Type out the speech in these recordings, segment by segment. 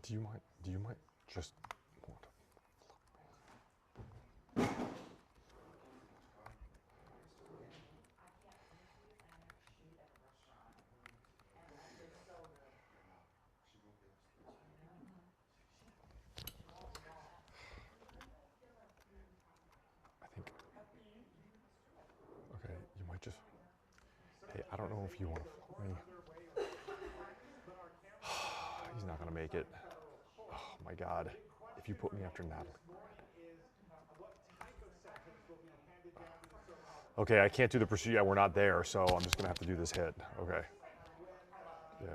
Do you mind just... Okay, you might just... Hey, I don't know if you want to follow me. He's not going to make it. Oh, my God. If you put me after Natalie. Okay, I can't do the procedure. We're not there, so I'm just going to have to do this hit. Okay. Yeah.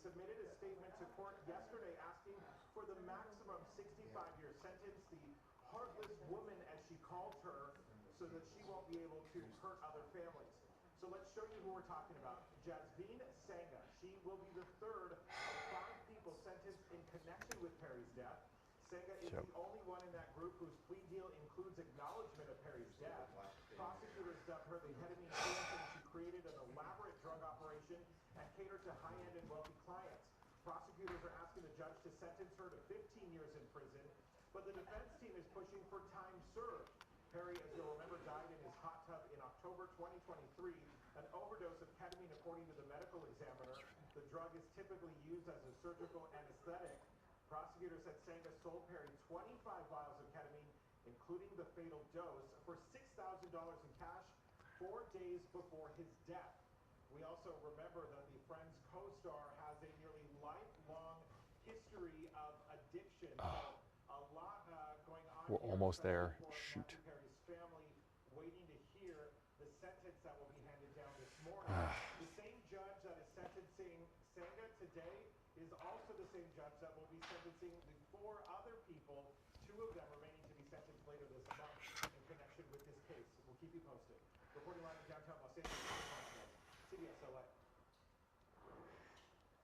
Submitted a statement to court yesterday asking for the maximum 65-year sentence, the heartless woman, as she calls her, so that she won't be able to hurt other families. So let's show you who we're talking about. Jasmine Sangha. She will be the third of 5 people sentenced in connection with Perry's death. Sangha is the only one in that group whose plea deal includes acknowledgement of Perry's death. Prosecutors dubbed her the ketamine fiend, and she created an elaborate drug operation and catered to high-end and wealthy clients. Prosecutors are asking the judge to sentence her to 15 years in prison, but the defense team is pushing for time served. Perry, as you'll remember, died in his hot tub in October 2023, an overdose of ketamine according to the medical examiner. The drug is typically used as a surgical anesthetic. Prosecutors said Sangha sold Perry 25 vials of ketamine, including the fatal dose, for $6,000 in cash 4 days before his death. We also remember that the Friends co-star has a nearly lifelong history of addiction. So a lot going on. We're almost there. Shoot. Perry's family waiting to hear the sentence that will be handed down this morning. The same judge that is sentencing Sangha today is also the same judge that will be sentencing the 4 other people, 2 of them remaining to be sentenced later this month in connection with this case. We'll keep you posted. Reporting live in downtown Los Angeles.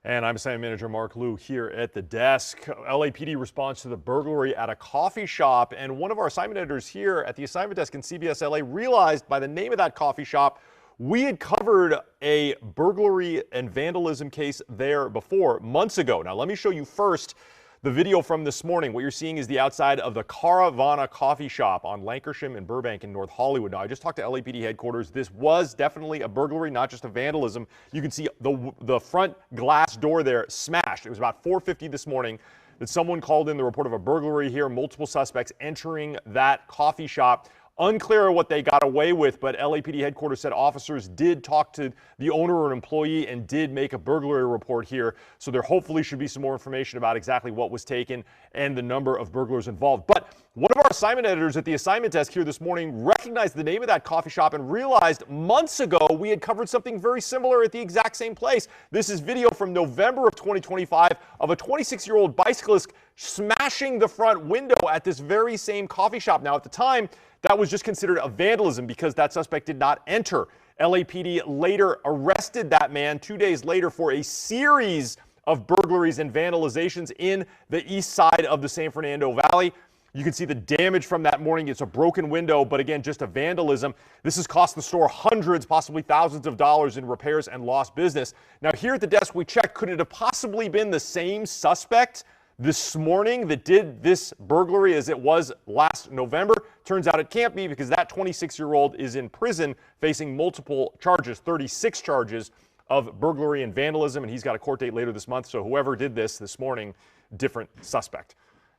And I'm assignment manager Mark Liu here at the desk. LAPD responds to the burglary at a coffee shop, and one of our assignment editors here at the assignment desk in CBS LA realized by the name of that coffee shop we had covered a burglary and vandalism case there before, months ago. Now let me show you first the video from this morning. What you're seeing is the outside of the Caravana coffee shop on Lankershim and Burbank in North Hollywood. Now, I just talked to LAPD headquarters. This was definitely a burglary, not just a vandalism. You can see the front glass door there smashed. It was about 4:50 this morning that someone called in the report of a burglary here, multiple suspects entering that coffee shop. Unclear what they got away with, but LAPD headquarters said officers did talk to the owner or an employee and did make a burglary report here. So there hopefully should be some more information about exactly what was taken and the number of burglars involved. But one of our assignment editors at the assignment desk here this morning recognized the name of that coffee shop and realized months ago we had covered something very similar at the exact same place. This is video from November of 2025 of a 26-year-old bicyclist smashing the front window at this very same coffee shop. Now, at the time, that was just considered a vandalism because that suspect did not enter. LAPD later arrested that man 2 days later for a series of burglaries and vandalizations in the east side of the San Fernando Valley. You can see the damage from that morning. It's a broken window, but again, just a vandalism. This has cost the store hundreds, possibly thousands of dollars in repairs and lost business. Now, here at the desk, we checked, could it have possibly been the same suspect this morning that did this burglary as it was last November? Turns out it can't be, because that 26-year-old is in prison facing multiple charges, 36 charges of burglary and vandalism, and he's got a court date later this month. So whoever did this morning, different suspect.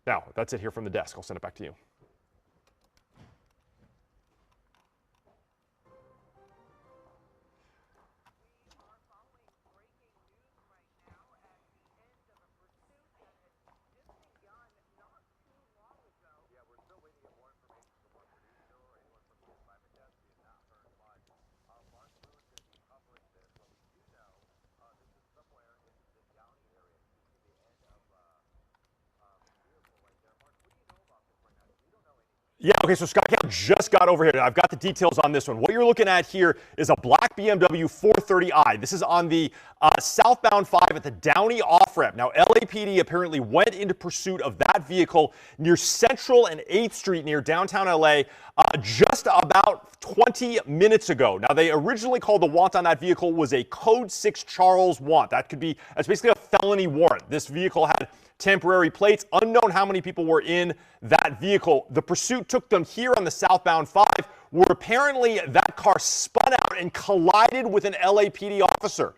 Now, that's it here from the desk. I'll send it back to you. Yeah, okay, so SkyCal just got over here. I've got the details on this one. What you're looking at here is a black BMW 430i. This is on the southbound 5 at the Downey off-ramp. Now, LAPD apparently went into pursuit of that vehicle near Central and 8th Street near downtown LA just about 20 minutes ago. Now, they originally called the want on that vehicle was a Code 6 Charles want. That's basically a felony warrant. This vehicle had temporary plates. Unknown how many people were in that vehicle. The pursuit took them here on the southbound 5, where apparently that car spun out and collided with an LAPD officer.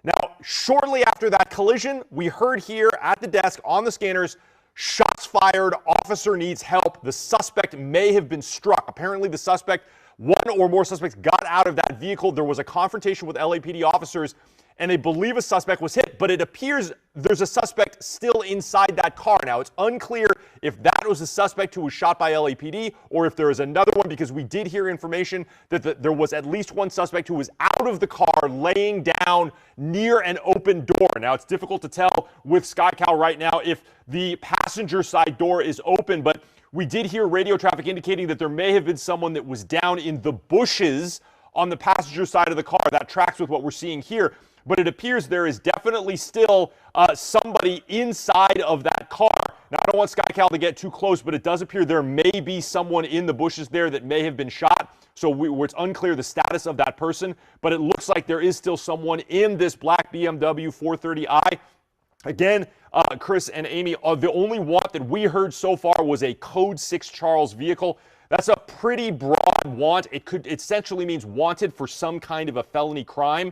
Now, shortly after that collision, we heard here at the desk on the scanners, shots fired, officer needs help. The suspect may have been struck. Apparently the suspect, one or more suspects, got out of that vehicle. There was a confrontation with LAPD officers, and they believe a suspect was hit, but it appears there's a suspect still inside that car. Now, it's unclear if that was a suspect who was shot by LAPD or if there is another one, because we did hear information that there was at least one suspect who was out of the car laying down near an open door. Now, it's difficult to tell with SkyCal right now if the passenger side door is open, but we did hear radio traffic indicating that there may have been someone that was down in the bushes on the passenger side of the car. That tracks with what we're seeing here. But it appears there is definitely still somebody inside of that car. Now, I don't want SkyCal to get too close, but it does appear there may be someone in the bushes there that may have been shot. So it's unclear the status of that person, but it looks like there is still someone in this black BMW 430i. Again, Chris and Amy, the only want that we heard so far was a Code 6 Charles vehicle. That's a pretty broad want. It essentially means wanted for some kind of a felony crime.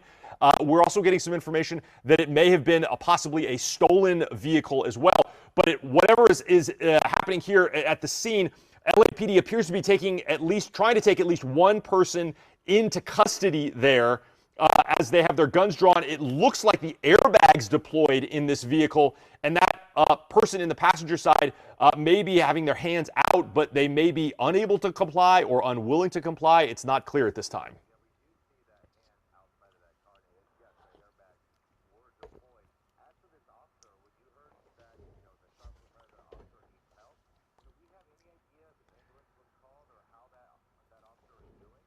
We're also getting some information that it may have been possibly a stolen vehicle as well. But whatever is happening here at the scene, LAPD appears to be trying to take at least one person into custody there as they have their guns drawn. It looks like the airbags deployed in this vehicle, and that person in the passenger side may be having their hands out, but they may be unable to comply or unwilling to comply. It's not clear at this time.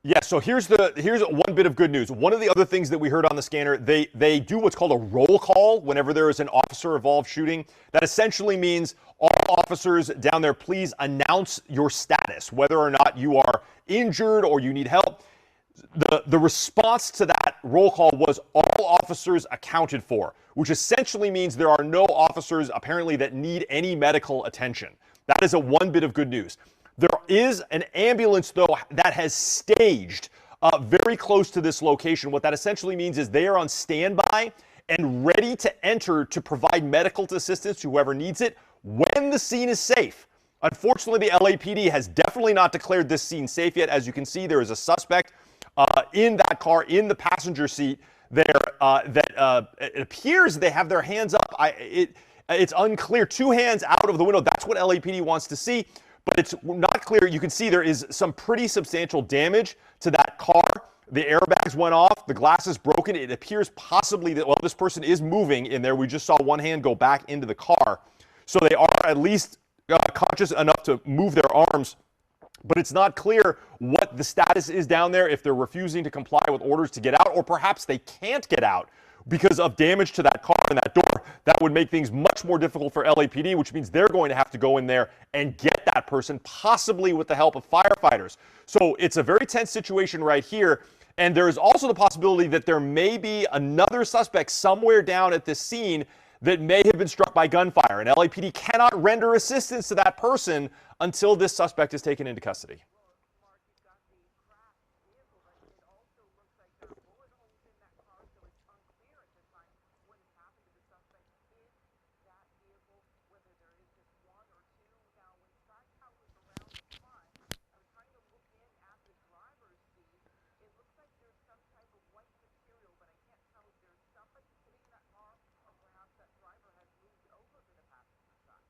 Yeah, so here's one bit of good news. One of the other things that we heard on the scanner, they do what's called a roll call whenever there is an officer-involved shooting. That essentially means all officers down there, please announce your status, whether or not you are injured or you need help. The response to that roll call was all officers accounted for, which essentially means there are no officers apparently that need any medical attention. That is one bit of good news. There is an ambulance, though, that has staged very close to this location. What that essentially means is they are on standby and ready to enter to provide medical assistance to whoever needs it when the scene is safe. Unfortunately, the LAPD has definitely not declared this scene safe yet. As you can see, there is a suspect in that car, in the passenger seat there, it appears they have their hands up. It's unclear. Two hands out of the window. That's what LAPD wants to see. But it's not clear. You can see there is some pretty substantial damage to that car. The airbags went off. The glass is broken. It appears possibly that, well, this person is moving in there. We just saw one hand go back into the car. So they are at least conscious enough to move their arms. But it's not clear what the status is down there, if they're refusing to comply with orders to get out, or perhaps they can't get out because of damage to that car and that door. That would make things much more difficult for LAPD, which means they're going to have to go in there and get that person, possibly with the help of firefighters. So it's a very tense situation right here. And there is also the possibility that there may be another suspect somewhere down at this scene that may have been struck by gunfire. And LAPD cannot render assistance to that person until this suspect is taken into custody.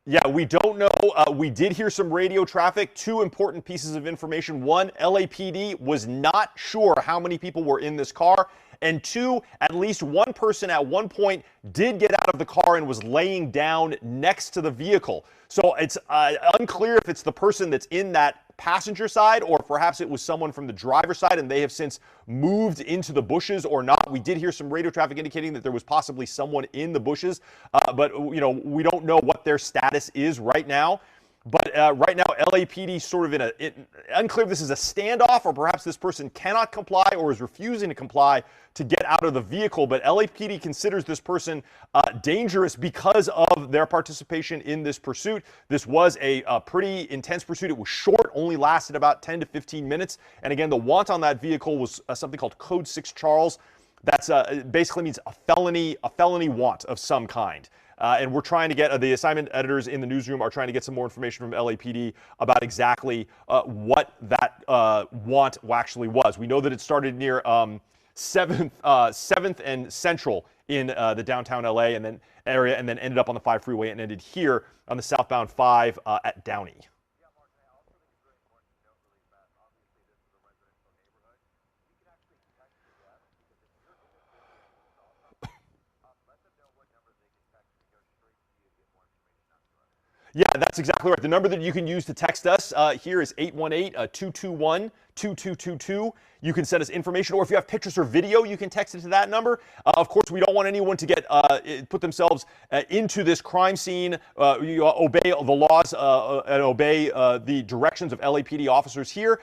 Yeah, we don't know. We did hear some radio traffic. Two important pieces of information. One, LAPD was not sure how many people were in this car. And two, at least one person at one point did get out of the car and was laying down next to the vehicle. So it's unclear if it's the person that's in that passenger side, or perhaps it was someone from the driver's side and they have since moved into the bushes or not. We did hear some radio traffic indicating that there was possibly someone in the bushes, but we don't know what their status is right now. But right now, LAPD sort of unclear if this is a standoff or perhaps this person cannot comply or is refusing to comply to get out of the vehicle. But LAPD considers this person dangerous because of their participation in this pursuit. This was a pretty intense pursuit. It was short, only lasted about 10 to 15 minutes. And again, the want on that vehicle was something called Code 6 Charles. That's basically means a felony want of some kind. And we're trying to get the assignment editors in the newsroom are trying to get some more information from LAPD about exactly what that want actually was. We know that it started near 7th and Central in the downtown LA and then area, and then ended up on the 5 freeway and ended here on the southbound 5 at Downey. Yeah, that's exactly right. The number that you can use to text us here is 818-221-2222. You can send us information, or if you have pictures or video, you can text it to that number. Of course, we don't want anyone to get put themselves into this crime scene. You obey the laws and obey the directions of LAPD officers here.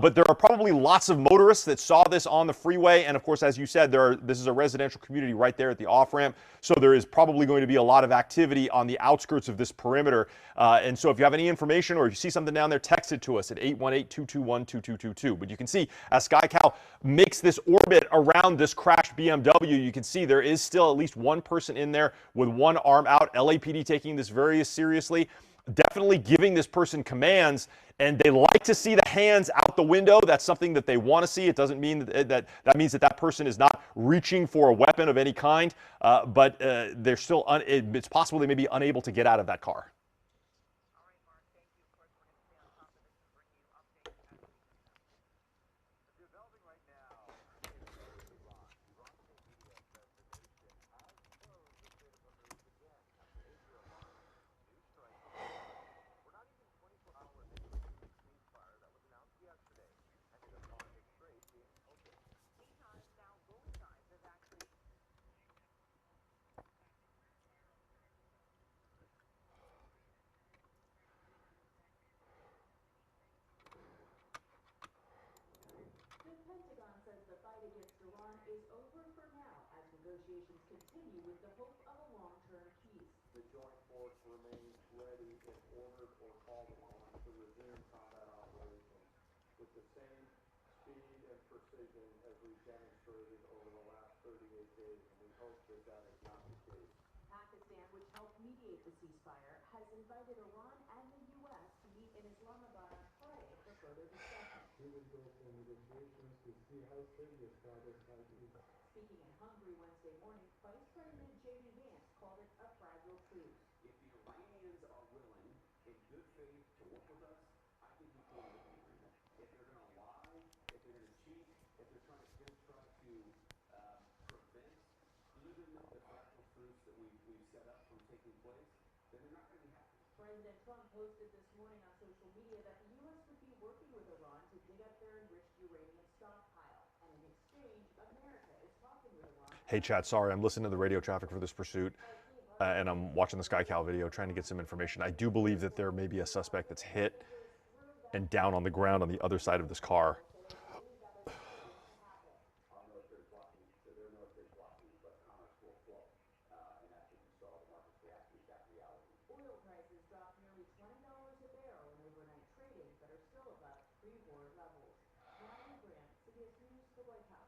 But there are probably lots of motorists that saw this on the freeway. And of course, as you said, this is a residential community right there at the off-ramp. So there is probably going to be a lot of activity on the outskirts of this perimeter. And so if you have any information or if you see something down there, text it to us at 818-221-2222. But you can see as SkyCal makes this orbit around this crashed BMW, you can see there is still at least one person in there with one arm out. LAPD taking this very seriously, definitely giving this person commands, and they like to see the hands out the window. That's something that they want to see. It doesn't mean that means that person is not reaching for a weapon of any kind, but they're still it's possible they may be unable to get out of that car. Negotiations continue with the hope of a long-term peace. The joint force remains ready if ordered or called upon to resume combat operations with the same speed and precision as we've demonstrated over the last 38 days, and we hope that that is not the case. Pakistan, which helped mediate the ceasefire, has invited Iran and the U.S. to meet in Islamabad on Friday for further discussion. We will go for negotiations to see how serious progress might be. Speaking in Hungary Wednesday morning, Vice President J.D. Vance called it a fragile truce. If the Iranians are willing, in good faith, to work with us, I think we can get an agreement. If they're going to lie, if they're going to cheat, if they're trying to just try to prevent even the fragile truce that we've set up from taking place, then they're not going to be happy. President Trump posted this morning on social media that the U.S. would be working with Iran to dig up their enriched uranium stockpile. And in exchange, America is talking with Iran. Hey, Chad, sorry, I'm listening to the radio traffic for this pursuit, and I'm watching the SkyCal video trying to get some information. I do believe that there may be a suspect that's hit and down on the ground on the other side of this car. Oil prices dropped nearly $20 a barrel in overnight trading, but are still above pre-war levels. Ryan Grant, CBS News, the White House.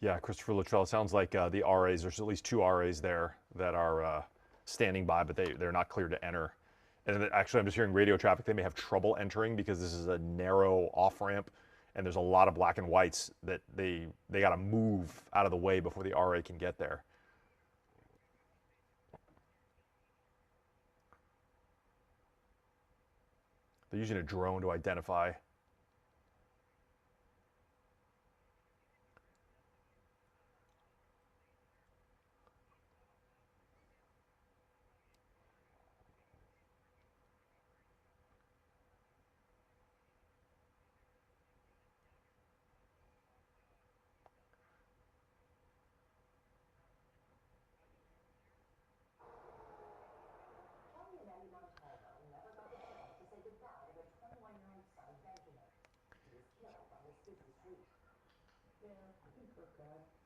Yeah, Christopher Luttrell. It sounds like the RAs, there's at least 2 RAs there that are standing by, but they're not cleared to enter. And actually, I'm just hearing radio traffic. They may have trouble entering because this is a narrow off ramp, and there's a lot of black and whites that they got to move out of the way before the RA can get there. They're using a drone to identify.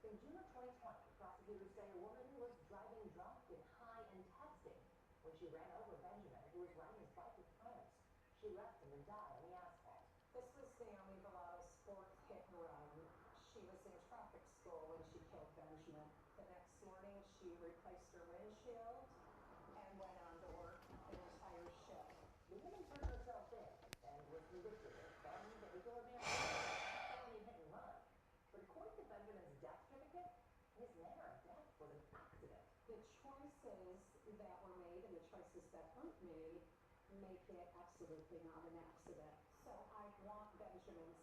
In June of 2020, prosecutors say a woman was driving drunk and high and texting when she ran over Benjamin, who was riding his bike with friends. She left him to die on the asphalt. This was Naomi Vallada's fourth hit and run. She was in traffic school when she killed Benjamin. The next morning, she replaced her windshield and went on to work an entire shift. The woman turned herself in and was convicted of felony vehicular abandonment and felony hit and run. But according to Benjamin's death certificate, his manner of death was an accident. The choices that were made and the choices that weren't made make it absolutely not an accident. So I want Benjamin's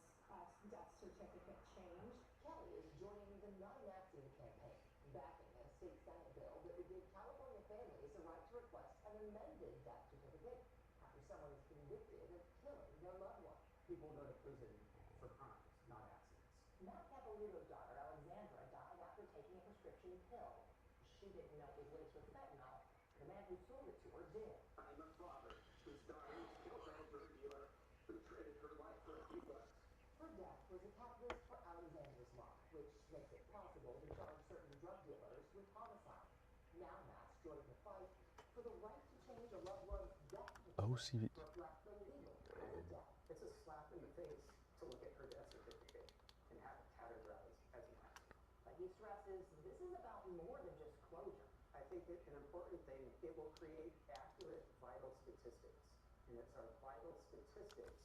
death certificate changed. Kelly is joining the Not an Accident campaign, backing a state Senate bill that would give California families a right to request an amended death certificate after someone is convicted of killing their loved one. People go to prison for crimes, not accidents. Matt Capolito's daughter, Alexandra, died after taking a prescription pill. She didn't know it was laced with fentanyl. The man who sold it to her did. I'm a father whose daughter was killed by a drug dealer who traded her life for a few bucks. Her death was a catalyst for Alexandra's law, which makes it possible to charge certain drug dealers with homicide. Now Matt's joining the fight for the right to change a loved one's death certificate to reflect the legal cause of death. It's a slap in the face to look at her death certificate and have it categorized as an accident. But he stresses this is about more than just closure. I think that an important thing, it will create accurate vital statistics. And it's our vital statistics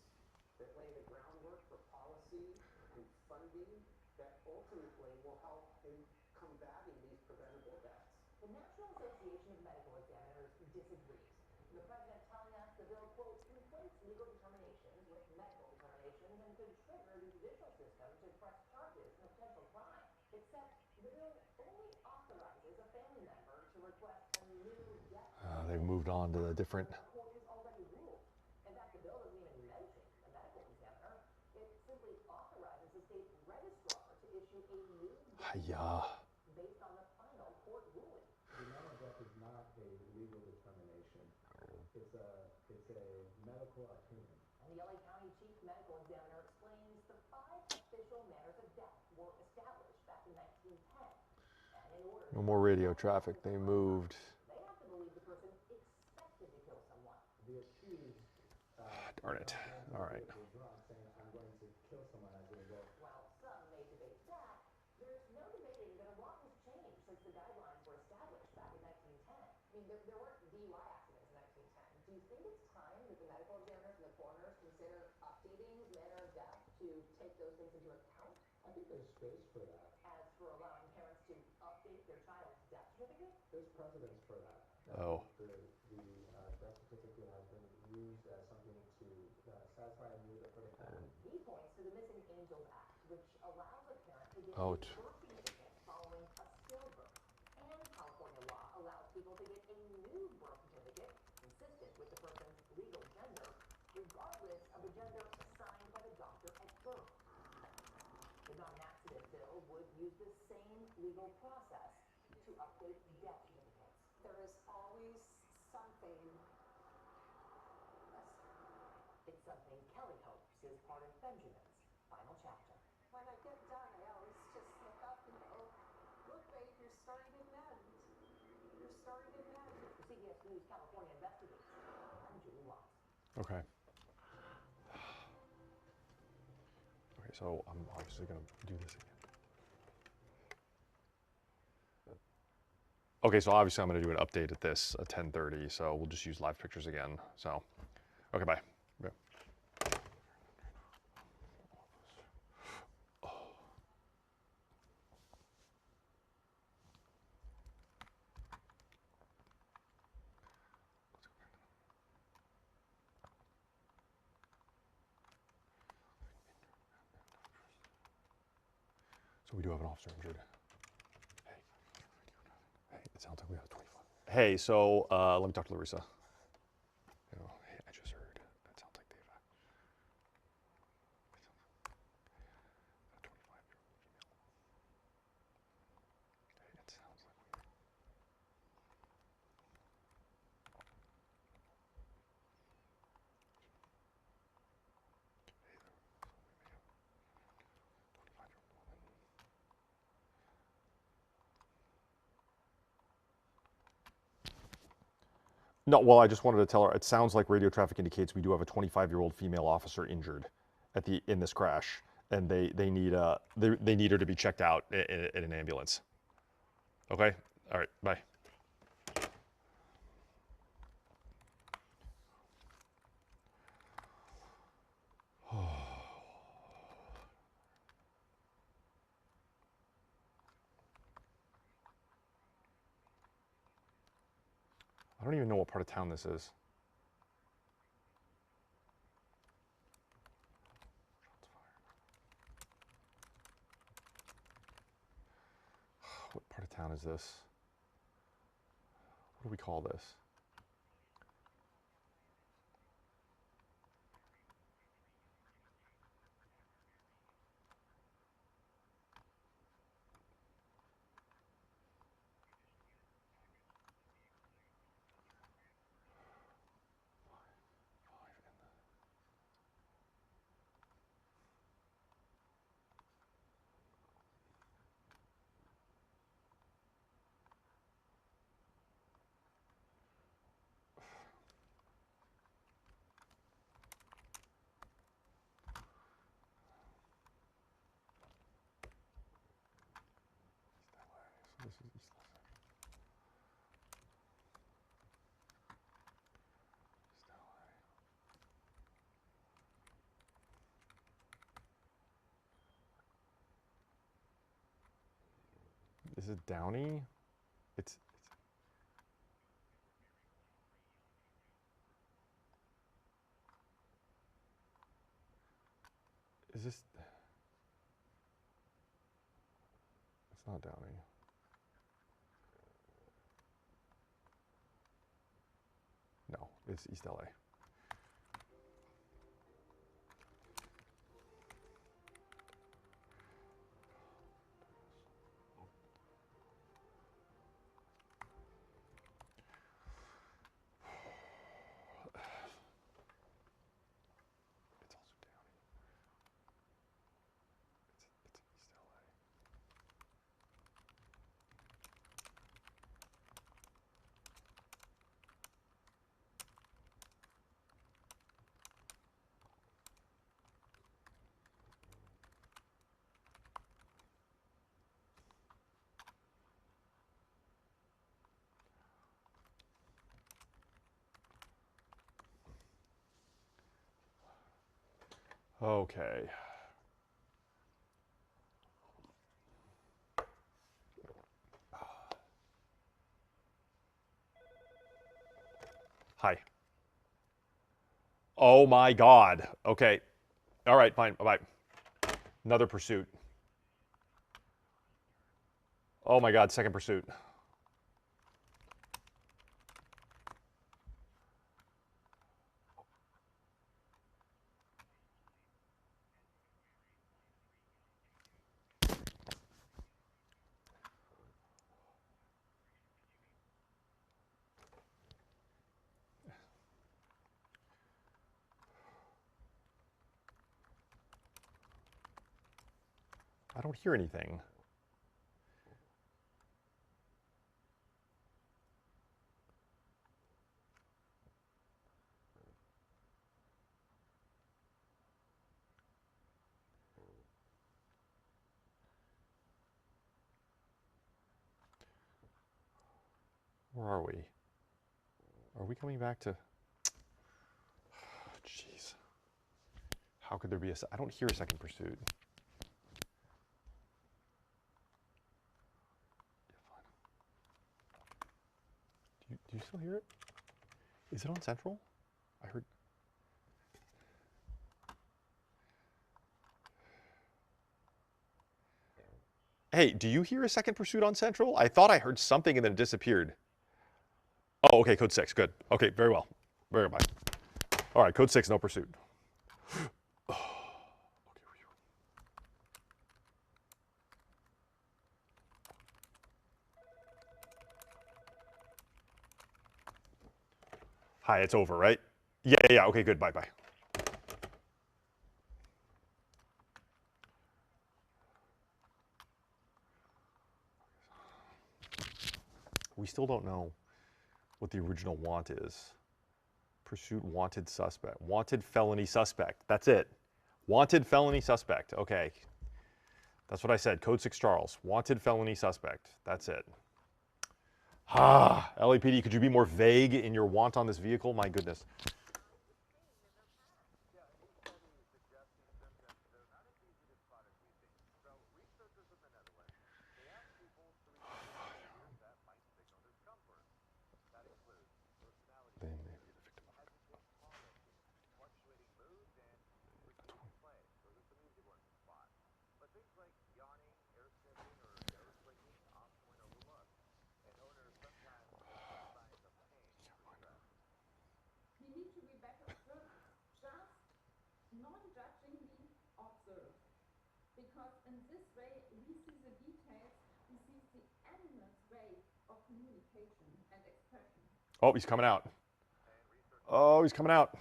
that lay the groundwork for policy and funding that ultimately will help in combating these preventable deaths. The National Association of Medical Examiners disagrees. The president telling us the bill, quote, conflates legal determinations with medical determinations and could trigger the judicial system to press charges in a potential crime. Except the bill only authorizes a family member to request a new death certificate. They've moved on to the different. The court has already ruled. In fact, the bill doesn't even mention the medical examiner. It simply authorizes the state registrar to issue a new death certificate based on the final court ruling. The amount of death is not a legal determination. It's a medical opinion. And the LA County Chief Medical Examiner explains the 5 official manners of death were established back in 1910. And in order No more radio traffic. They moved. they have to believe the person expected to kill someone. The accused Darn it. All right. was drunk saying, I'm going to kill someone as a result. While some may debate that, there's no debating that a lot has changed since the guidelines were established back in 1910. I mean, there weren't DUI accidents in 1910. Do you think it's time that the medical examiners and the coroners consider updating the manner of death to take those things into account? I think there's space for that. As for allowing parents to update their child's death certificate? There's precedence for that. Oh. The death certificate has been used as something to satisfy a need for the family. He points to the Missing Angels Act, which allows a parent to get Ouch. a birth certificate following a stillbirth. And California law allows people to get a new birth certificate consistent with the person's legal gender, regardless of the gender assigned by the doctor at birth. The non-accident bill would use the same legal process to update death certificates. There is always something. It's something Kelly hopes is part of Benjamin's final chapter. When I get done, I always just look up and go, look, babe, you're starting an end. You're starting an end. For CBS News California Investigates, I'm Julie Watts. Okay. Okay, so I'm obviously going to do this again. Okay, so obviously I'm going to do an update at this at 10:30, so we'll just use live pictures again. So, okay, bye. Yeah. So we do have an officer injured. Hey, it sounds like we have a 25. Hey, so let me talk to Larissa. Hey, I just heard. That sounds like they've a 25-year-old female. Hey, it sounds like we. Hey, there, so we may have a 25-year-old woman. No, well, I just wanted to tell her. It sounds like radio traffic indicates we do have a 25-year-old female officer injured in this crash, and they need her to be checked out in an ambulance. Okay. All right. Bye. I don't even know what part of town this is. What part of town is this? What do we call this? So this is East LA. East LA. Is it Downey? It's is this? It's not Downey. No, it's East LA. It's also Downey. It's East LA. Okay. Hi. Oh my God. Okay. All right, fine. Bye-bye. Another pursuit. Oh my God, second pursuit. I don't hear anything. Where are we? Are we coming back to? Jeez. How could there be a? I don't hear a second pursuit. Do you still hear it? Is it on Central? I heard. Hey, do you hear a second pursuit on Central? I thought I heard something and then it disappeared. Oh, okay, code 6, good. Okay, very well. Very well. All right, code 6, no pursuit. Okay, hi, it's over, right? Yeah, okay, good, bye. We still don't know what the original want is. Pursuit wanted suspect. Wanted felony suspect. That's it. Wanted felony suspect. Okay. That's what I said. Code 6 Charles. Wanted felony suspect. That's it. LAPD, could you be more vague in your want on this vehicle? My goodness. We need to be better observant, just non-judgingly observe. Because in this way, we see the details, we see the animal's way of communication and expression. Oh, he's coming out. Oh, he's coming out.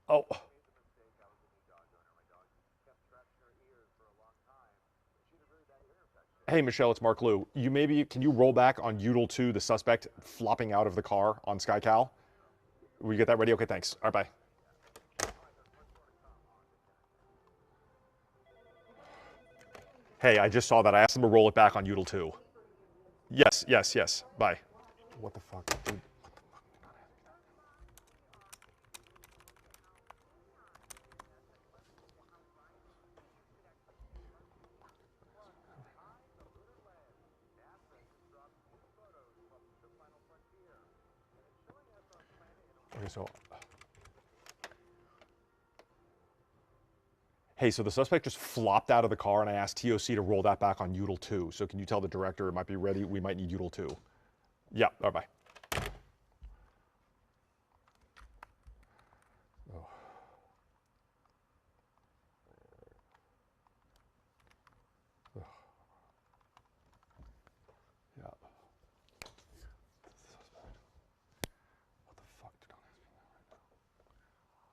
Oh. Hey, Michelle, it's Mark Liu. Can you roll back on Udall 2, the suspect flopping out of the car on SkyCal? Will you get that ready? Okay, thanks. All right, bye. Hey, I just saw that. I asked them to roll it back on Udall 2. Yes. Bye. What the fuck, dude? Okay, so. Hey, so the suspect just flopped out of the car, and I asked TOC to roll that back on Udall 2. So can you tell the director it might be ready? We might need Udall 2. Yeah, all right, bye. Oh. Ugh. Yeah. What the fuck? Don't ask me that right now.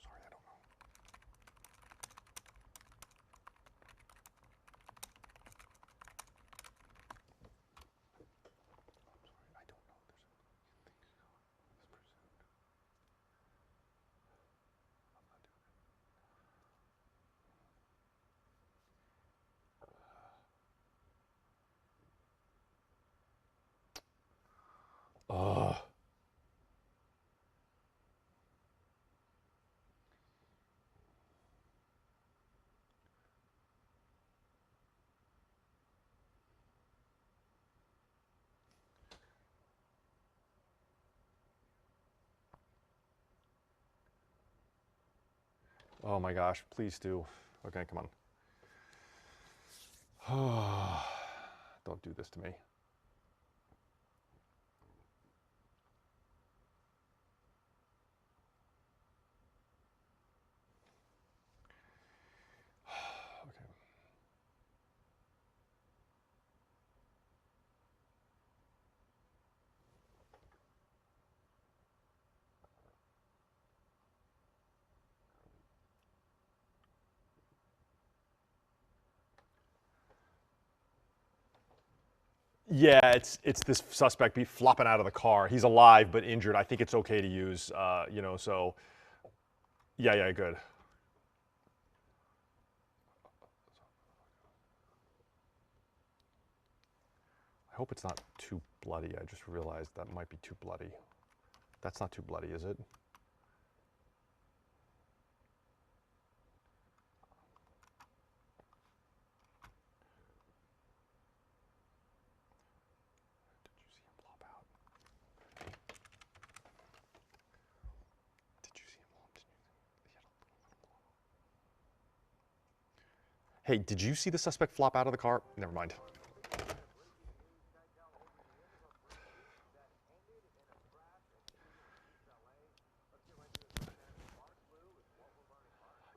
Sorry, I don't know. I don't know. I'm not doing it. Oh my gosh, please do. Okay, come on. Don't do this to me. Okay. Yeah, it's this suspect be flopping out of the car. He's alive but injured. I think it's okay to use, so yeah, good. I hope it's not too bloody. I just realized that might be too bloody. That's not too bloody, is it? Hey, did you see the suspect flop out of the car? Never mind.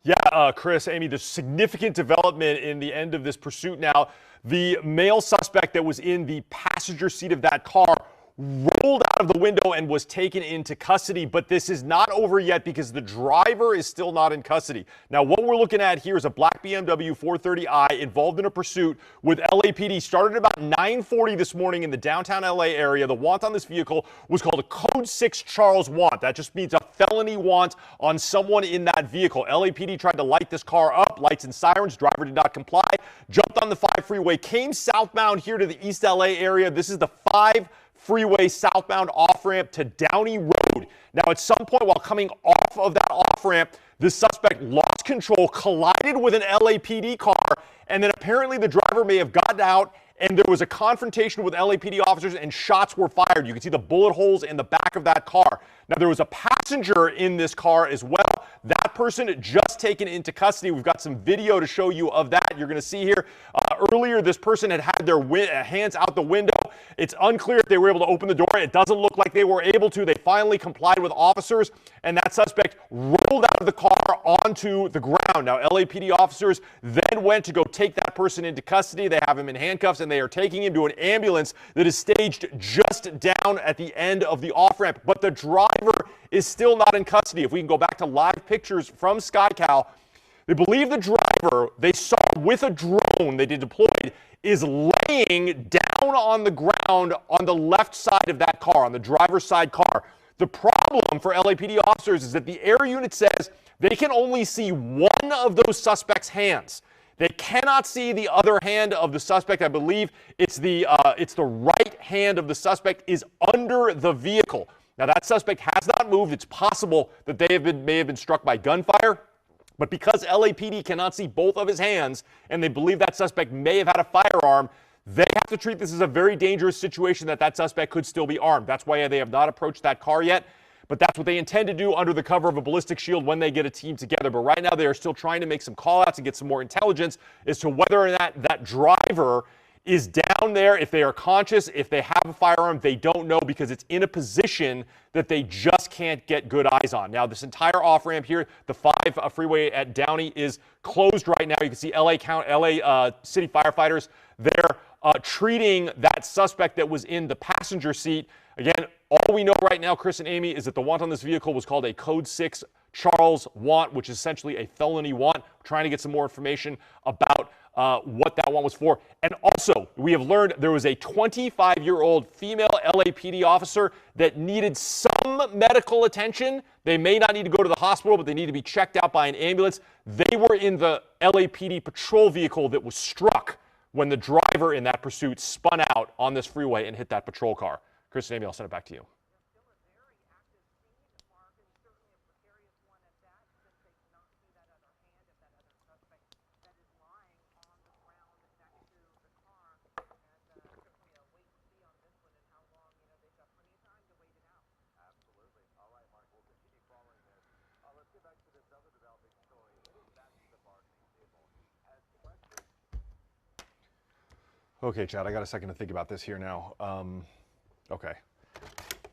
Yeah, Chris, Amy, there's significant development in the end of this pursuit now. The male suspect that was in the passenger seat of that car rolled out of the window and was taken into custody, but this is not over yet because the driver is still not in custody. Now, what we're looking at here is a black BMW 430i involved in a pursuit with LAPD. Started about 9:40 this morning in the downtown LA area. The want on this vehicle was called a Code 6 Charles want. That just means a felony want on someone in that vehicle. LAPD tried to light this car up, lights and sirens. Driver did not comply, jumped on the 5 freeway, came southbound here to the East LA area. This is the 5 freeway southbound off-ramp to Downey Road. Now, at some point while coming off of that off-ramp, the suspect lost control, collided with an LAPD car, and then apparently the driver may have gotten out, and there was a confrontation with LAPD officers and shots were fired. You can see the bullet holes in the back of that car. Now, there was a passenger in this car as well. That person just taken into custody. We've got some video to show you of that. You're going to see here. Earlier, this person had their hands out the window. It's unclear if they were able to open the door. It doesn't look like they were able to. They finally complied with officers, and that suspect rolled out of the car onto the ground. Now, LAPD officers then went to go take that person into custody. They have him in handcuffs, and they are taking him to an ambulance that is staged just down at the end of the off-ramp. But the driver is still not in custody. If we can go back to live pictures from SkyCal, they believe the driver they saw with a drone they did deployed is laying down on the ground on the left side of that car, on the driver's side car. The problem for LAPD officers is that the air unit says they can only see one of those suspects' hands. They cannot see the other hand of the suspect. I believe it's the right hand of the suspect is under the vehicle. Now, that suspect has not moved. It's possible that they may have been struck by gunfire. But because LAPD cannot see both of his hands and they believe that suspect may have had a firearm, they have to treat this as a very dangerous situation that suspect could still be armed. That's why they have not approached that car yet. But that's what they intend to do under the cover of a ballistic shield when they get a team together. But right now, they are still trying to make some call-outs and get some more intelligence as to whether or not that driver is down there, if they are conscious, if they have a firearm. They don't know because it's in a position that they just can't get good eyes on. Now, this entire off-ramp here, the 5 freeway at Downey, is closed right now. You can see LA city firefighters there treating that suspect that was in the passenger seat. Again, all we know right now, Chris and Amy, is that the want on this vehicle was called a Code 6 Charles want, which is essentially a felony want. We're trying to get some more information about what that one was for. And also, we have learned there was a 25-year-old female LAPD officer that needed some medical attention. They may not need to go to the hospital, but they need to be checked out by an ambulance. They were in the LAPD patrol vehicle that was struck when the driver in that pursuit spun out on this freeway and hit that patrol car. Chris and Amy, I'll send it back to you. Okay, Chad, I got a second to think about this here now. Okay.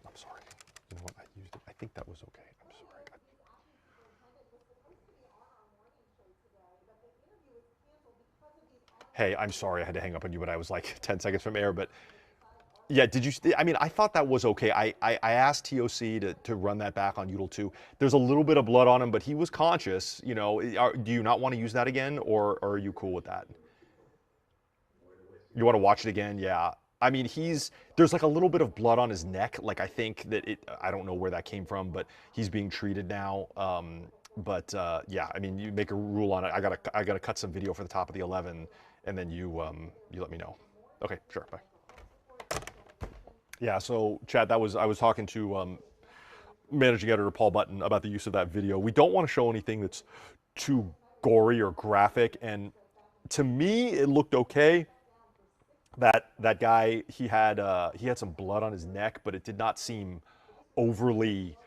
I'm sorry. You know what? I used it. I think that was okay. I'm sorry. Hey, I'm sorry I had to hang up on you, but I was like 10 seconds from air. But yeah, did you? I mean, I thought that was okay. I asked TOC to run that back on Udall 2. There's a little bit of blood on him, but he was conscious. You know, do you not want to use that again, or are you cool with that? You want to watch it again? Yeah. I mean, there's like a little bit of blood on his neck. Like, I think that I don't know where that came from, but he's being treated now. Yeah, I mean, you make a rule on it. I gotta cut some video for the top of the 11, and then you let me know. Okay, sure, bye. Yeah, so Chad, I was talking to managing editor Paul Button about the use of that video. We don't want to show anything that's too gory or graphic, and to me, it looked okay. That guy, he had some blood on his neck, but it did not seem overly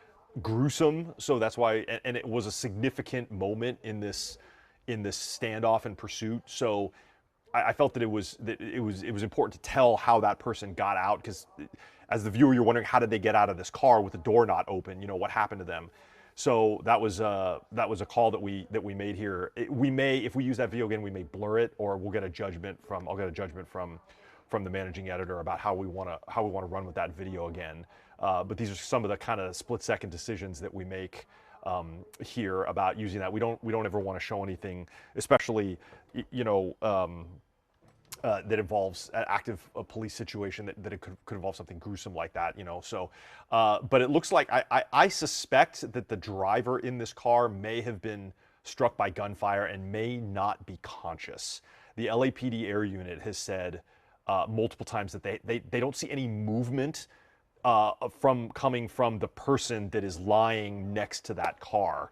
gruesome. So that's why, and it was a significant moment in this standoff and pursuit. So I felt that it was important to tell how that person got out, because as the viewer, you're wondering, how did they get out of this car with the door not open? You know, what happened to them? So that was a call that we made here. We may, if we use that video again, we may blur it, or we'll get a judgment from, I'll get a judgment from the managing editor about how we want to run with that video again. But these are some of the kind of split-second decisions that we make here about using that. We don't ever want to show anything, especially you know, that involves an active police situation, that it could involve something gruesome like that, you know. So, but it looks like I suspect that the driver in this car may have been struck by gunfire and may not be conscious. The LAPD air unit has said multiple times that they don't see any movement coming from the person that is lying next to that car,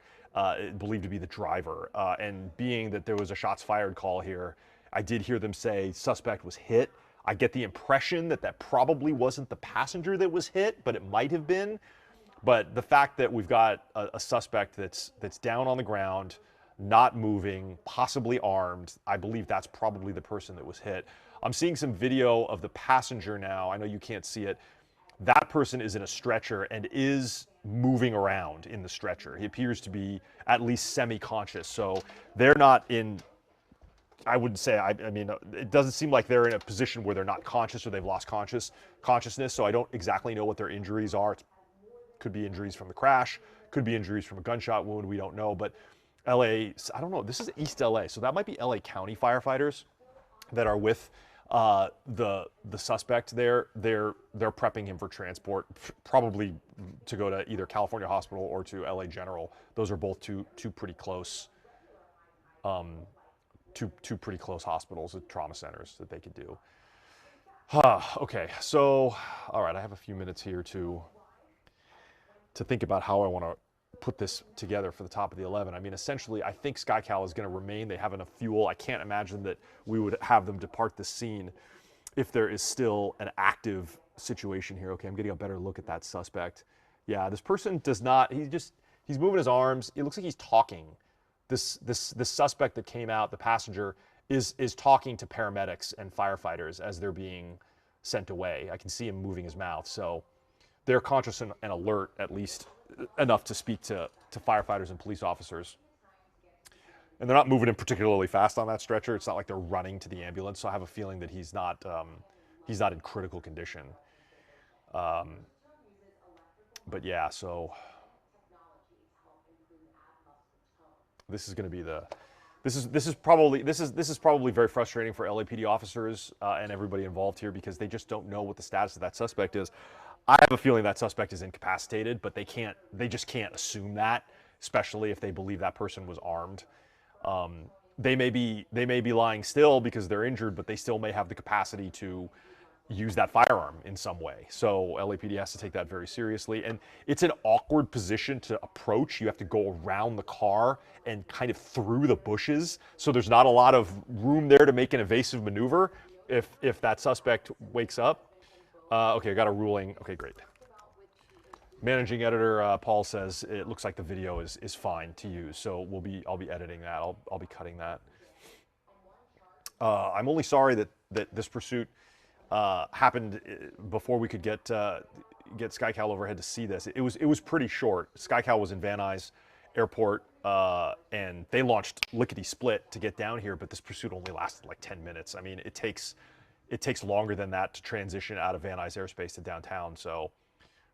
believed to be the driver. And being that there was a shots fired call here, I did hear them say suspect was hit. I get the impression that that probably wasn't the passenger that was hit, but it might have been. But the fact that we've got a suspect that's down on the ground, not moving, possibly armed, I believe that's probably the person that was hit. I'm seeing some video of the passenger now. I know you can't see it. That person is in a stretcher and is moving around in the stretcher. He appears to be at least semi-conscious. So they're not in, I wouldn't say, I mean, it doesn't seem like they're in a position where they're not conscious or they've lost consciousness. So I don't exactly know what their injuries are. It could be injuries from the crash, could be injuries from a gunshot wound. We don't know. But LA, I don't know. This is East LA. So that might be LA County firefighters that are with the suspect there. They're prepping him for transport, probably to go to either California Hospital or to LA General. Those are both two pretty close two pretty close hospitals, trauma centers that they could do. Okay, so all right, I have a few minutes here to think about how I want to put this together for the top of the 11. I mean, essentially, I think SkyCal is going to remain. They have enough fuel. I can't imagine that we would have them depart the scene if there is still an active situation here. Okay, I'm getting a better look at that suspect. Yeah, this person does not, he's moving his arms. It looks like he's talking. This suspect that came out, the passenger, is talking to paramedics and firefighters as they're being sent away. I can see him moving his mouth. So they're conscious and alert, at least enough to speak to firefighters and police officers. And they're not moving him particularly fast on that stretcher. It's not like they're running to the ambulance. So I have a feeling that he's not in critical condition. But yeah, so this is going to be this is probably very frustrating for LAPD officers and everybody involved here, because they just don't know what the status of that suspect is. I have a feeling that suspect is incapacitated, but they just can't assume that, especially if they believe that person was armed. They may be lying still because they're injured, but they still may have the capacity to use that firearm in some way. So LAPD has to take that very seriously. And it's an awkward position to approach. You have to go around the car and kind of through the bushes. So there's not a lot of room there to make an evasive maneuver if that suspect wakes up. Okay, I got a ruling. Okay, great. Managing editor Paul says it looks like the video is fine to use. So I'll be editing that. I'll be cutting that. I'm only sorry that this pursuit happened before we could get SkyCal overhead to see this. It was pretty short. SkyCal was in Van Nuys Airport, and they launched lickety-split to get down here, but this pursuit only lasted like 10 minutes. I mean, it takes longer than that to transition out of Van Nuys airspace to downtown, so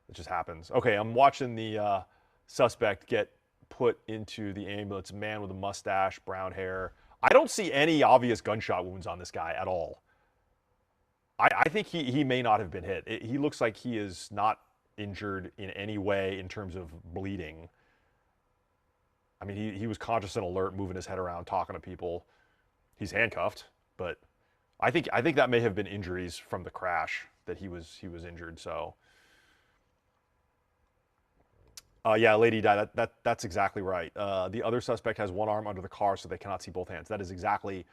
it just happens. Okay, I'm watching the suspect get put into the ambulance. A man with a mustache, brown hair. I don't see any obvious gunshot wounds on this guy at all. I think he may not have been hit. He looks like he is not injured in any way in terms of bleeding. I mean, he was conscious and alert, moving his head around, talking to people. He's handcuffed, but I think that may have been injuries from the crash. that he was injured. So, yeah, lady died. That's exactly right. The other suspect has one arm under the car, so they cannot see both hands. That is exactly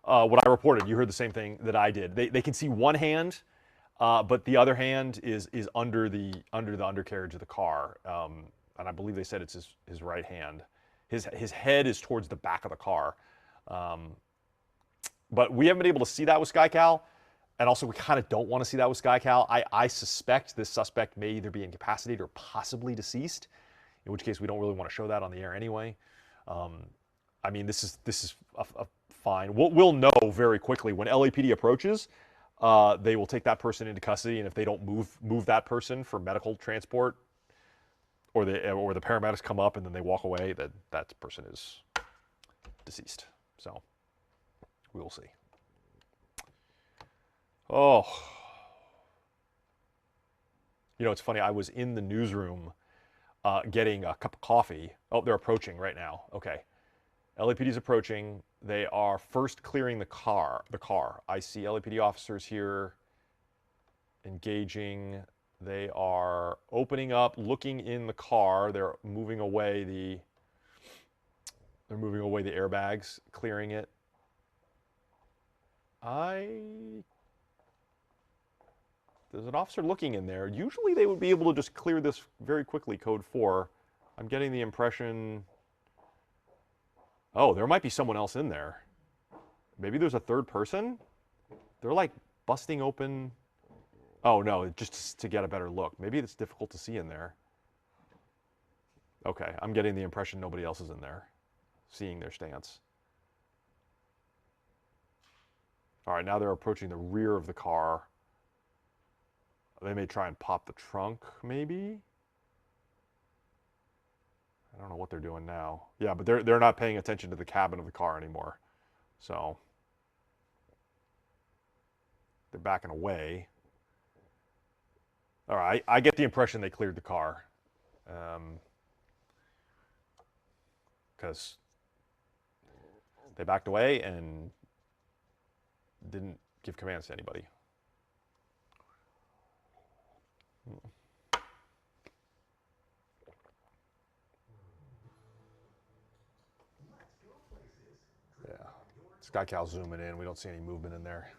what I reported. You heard the same thing that I did. They can see one hand, but the other hand is under the undercarriage of the car, and I believe they said it's his right hand. His head is towards the back of the car, but we haven't been able to see that with SkyCal, and also we kind of don't want to see that with SkyCal. I suspect this suspect may either be incapacitated or possibly deceased, in which case we don't really want to show that on the air anyway. I mean, this is a fine. We'll know very quickly when LAPD approaches. They will take that person into custody, and if they don't move that person for medical transport, or the paramedics come up and then they walk away, that person is deceased. So we will see. Oh, you know, it's funny. I was in the newsroom getting a cup of coffee. Oh, they're approaching right now. Okay, LAPD is approaching. They are first clearing the car. I see LAPD officers here engaging. They are opening up, looking in the car. They're moving away the airbags, clearing it. There's an officer looking in there. Usually they would be able to just clear this very quickly, code 4. I'm getting the impression, oh, there might be someone else in there. Maybe there's a third person? They're like busting open. Oh no, just to get a better look. Maybe it's difficult to see in there. Okay, I'm getting the impression nobody else is in there, seeing their stance. All right, now they're approaching the rear of the car. They may try and pop the trunk, maybe? I don't know what they're doing now. Yeah, but they're not paying attention to the cabin of the car anymore. So they're backing away. All right, I get the impression they cleared the car. Because they backed away and didn't give commands to anybody. Yeah, SkyCal zooming in. We don't see any movement in there.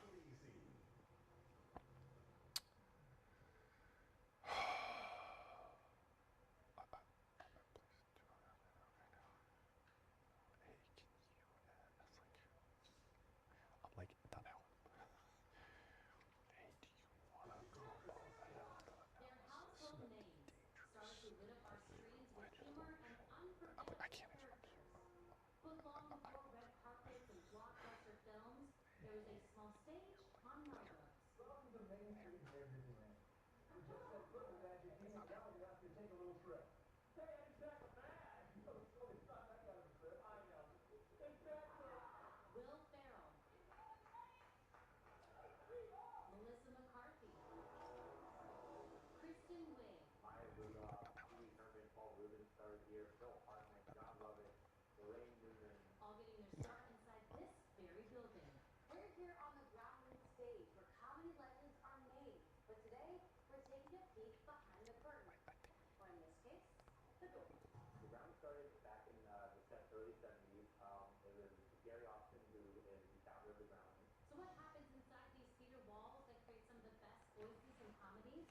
All getting their start inside this very building. We're here on the ground stage where comedy legends are made. But today, we're taking a peek behind the curtain. Or in this case, the door. The ground started back in the early 70s. It was Gary Austin who is the founder of the Groundlings. So what happens inside these theater walls that create some of the best voices in comedy?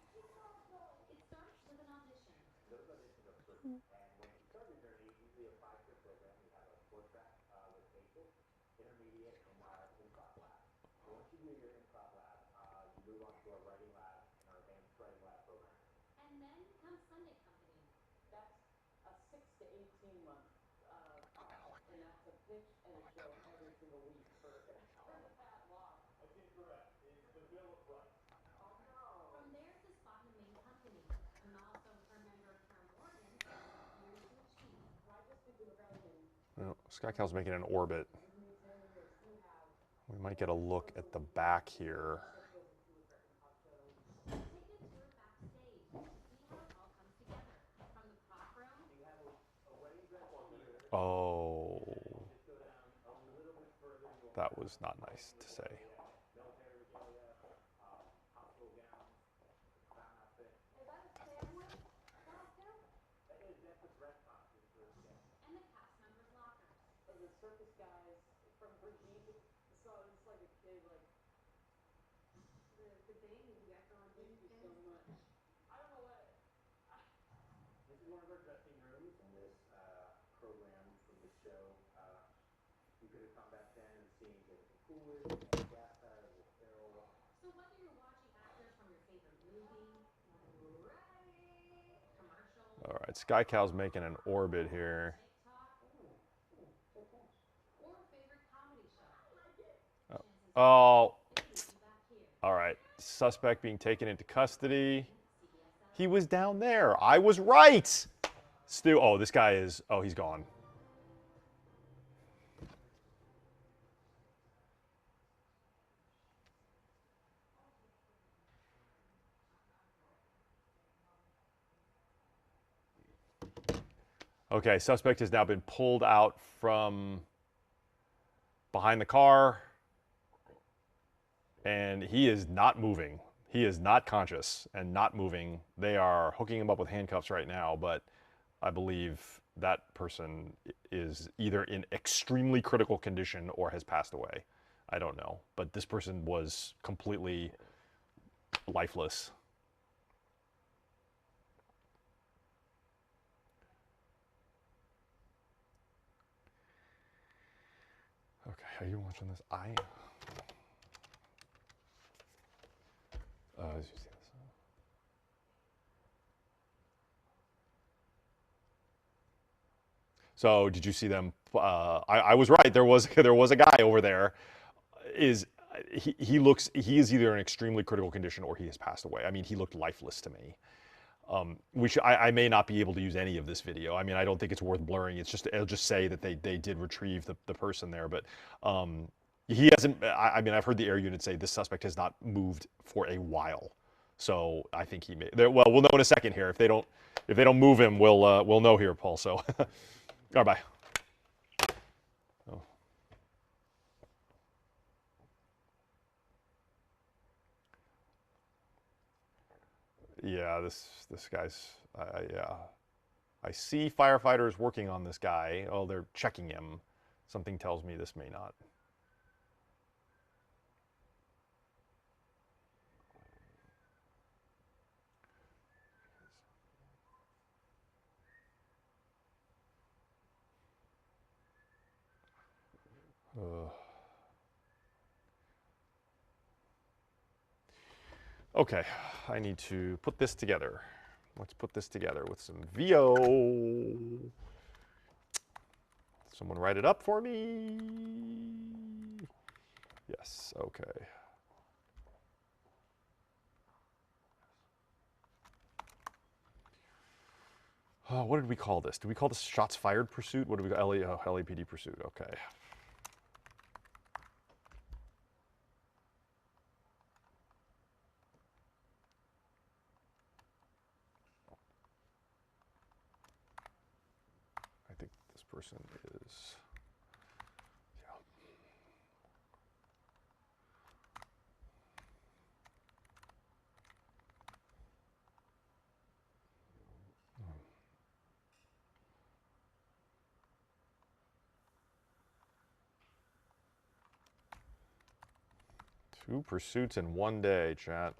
It starts with an audition. Those auditions are free. And when you start your journey, usually a 5-year program, we have a core track with basic, intermediate, and improv lab. So once you do your improv lab, you move on to our writing lab and our advanced writing lab program. And then comes Sunday Company. That's a 6 to 18 month process, and that's a pitch and a show every single week for that long. I think correct. It's the Bill of Rights. Oh no. From there to spot in the main company. A milestone for member Term Morgan says years to achieve. I just did the rebellion. Well, SkyCal's making an orbit. We might get a look at the back here. Take a tour backstage to see how it all comes together. From the prop room. You have a wedding dress here. Oh, Just go down a little bit further. that was not nice to say. Military regalia, hospital gowns, Thank you so much. I don't know what. This is one of our dressing rooms in this program from the show. You could have come back then and seen Jennifer Coolidge, and Gassa, Will Ferrell. So whether you're watching actors from your favorite movie, ready, commercial, All right, Sky Cow's making an orbit here. TikTok, or favorite comedy show, Oh, they meet you back here. all right. Suspect being taken into custody. He was down there. I was right. Stu, oh, this guy is, oh, he's gone. Okay, suspect has now been pulled out from behind the car, and he is not moving. He is not conscious and not moving. They are hooking him up with handcuffs right now, but I believe that person is either in extremely critical condition or has passed away. I don't know, but this person was completely lifeless. Okay, are you watching this? I am. Did you see this? So did you see them? I was right. There was a guy over there. He looks, he is either in extremely critical condition or he has passed away. I mean, he looked lifeless to me. I may not be able to use any of this video. I mean, I don't think it's worth blurring. It'll just say that they did retrieve the person there, but he hasn't. I mean, I've heard the air unit say this suspect has not moved for a while. So I think he may. Well, we'll know in a second here. If they don't move him, we'll know here, Paul. So, all right, bye. Oh. Yeah, this guy's. Yeah, I see firefighters working on this guy. Oh, they're checking him. Something tells me this may not. Okay, I need to put this together. Let's put this together with some VO. Someone write it up for me. Yes, okay. What did we call this? Did we call this shots fired pursuit? What did we call LAPD pursuit? Okay. I think this person is, yeah. Two pursuits in one day, chat.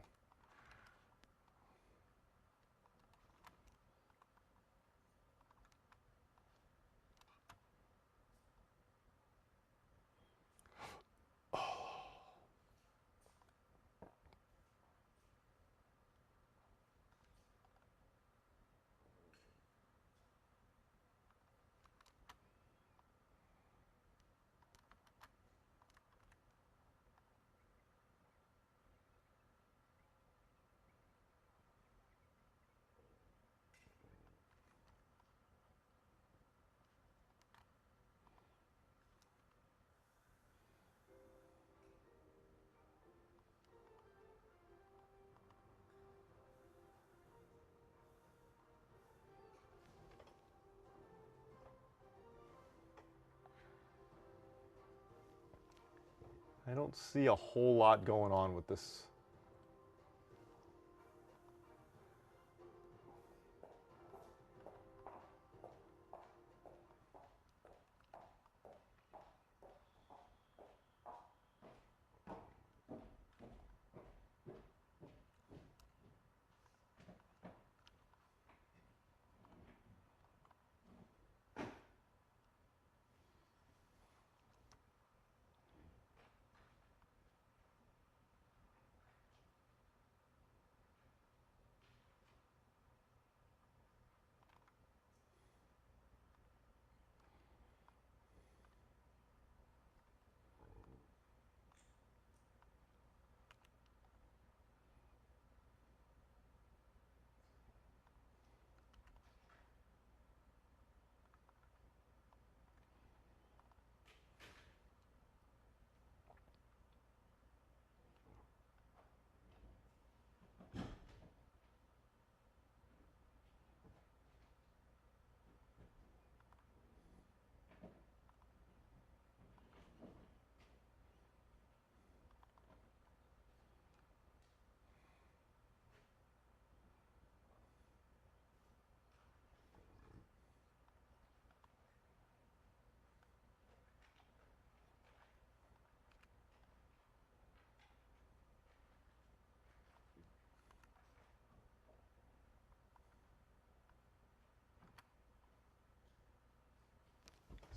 I don't see a whole lot going on with this.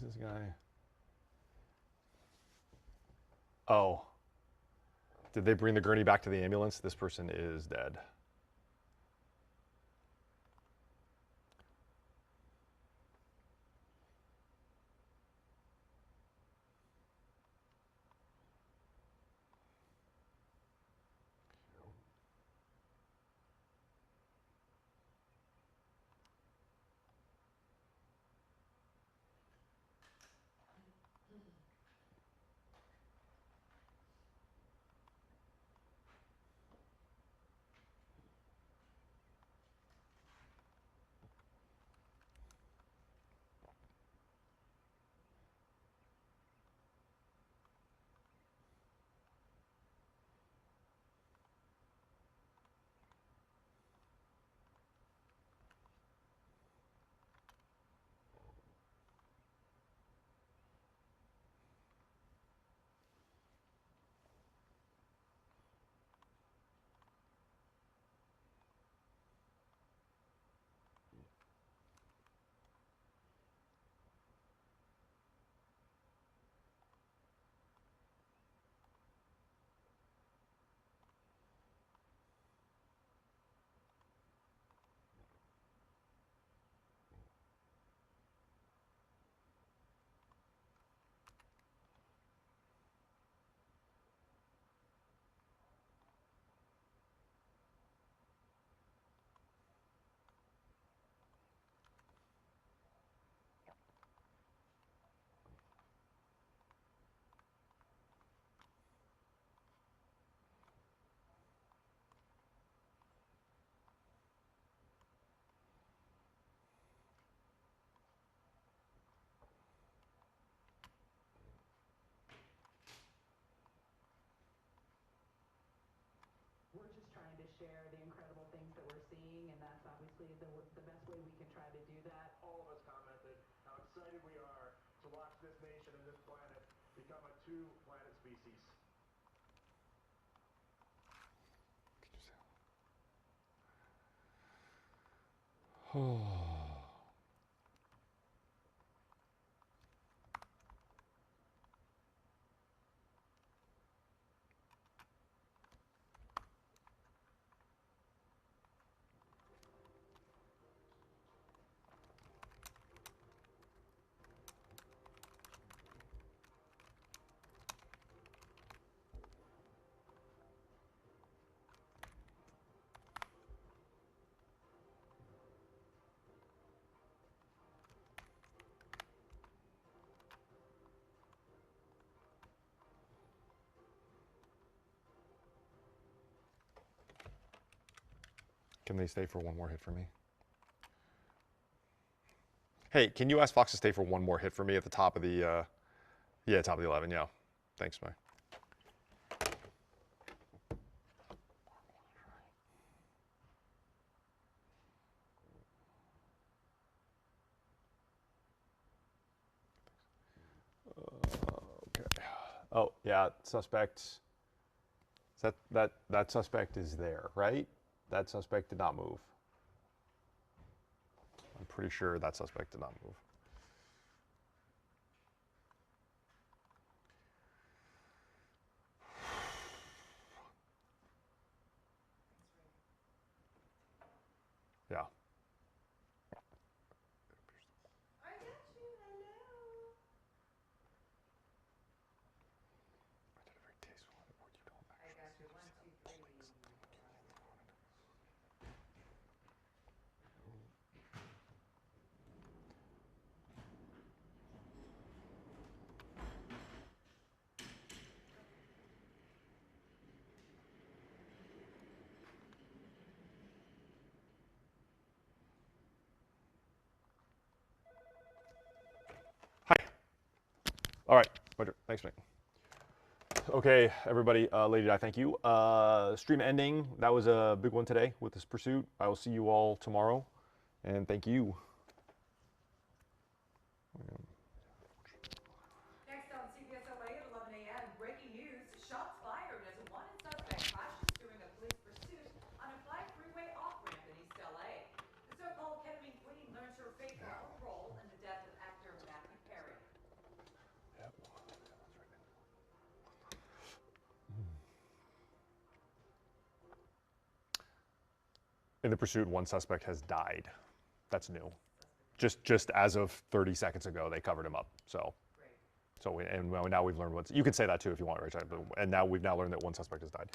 this guy? Oh. Did they bring the gurney back to the ambulance? This person is dead. We're just trying to share the incredible things that we're seeing, and that's obviously the best way we can try to do that. All of us commented how excited we are to watch this nation and this planet become a two-planet species. Can they stay for one more hit for me? Hey, can you ask Fox to stay for one more hit for me at the top of the, yeah, top of the 11, yeah. Thanks, Mike. Okay. Oh, yeah, suspect. That suspect is there, right? That suspect did not move. I'm pretty sure that suspect did not move. Yeah. I got you. Hello. I got you. 1, 2, 3. Hi. All right, Roger. Thanks, Mike. Okay, everybody, Lady Di, thank you. Stream ending. That was a big one today with this pursuit. I will see you all tomorrow, and thank you. Next on CBS LA at 11 a.m., breaking news, shots fired as a wanted suspect crashes during a police pursuit on a 5 freeway off-ramp in East LA. The so-called ketamine queen learns her fate for her role in the death of actor Matthew Perry. In the pursuit, one suspect has died. That's new. Just as of 30 seconds ago, they covered him up. And now we've learned you can say that too if you want, Rachel. And now we've learned that one suspect has died.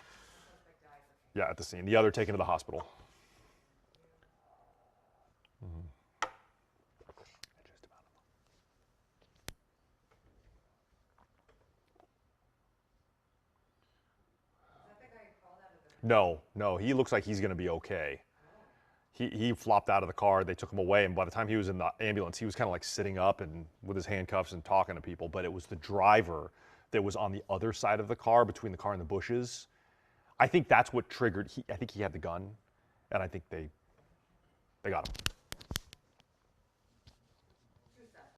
Yeah, at the scene. The other taken to the hospital. No, he looks like he's going to be okay. He flopped out of the car. They took him away, and by the time he was in the ambulance, he was kind of like sitting up and with his handcuffs and talking to people. But it was the driver that was on the other side of the car, between the car and the bushes. I think that's what triggered. I think he had the gun, and I think they got him.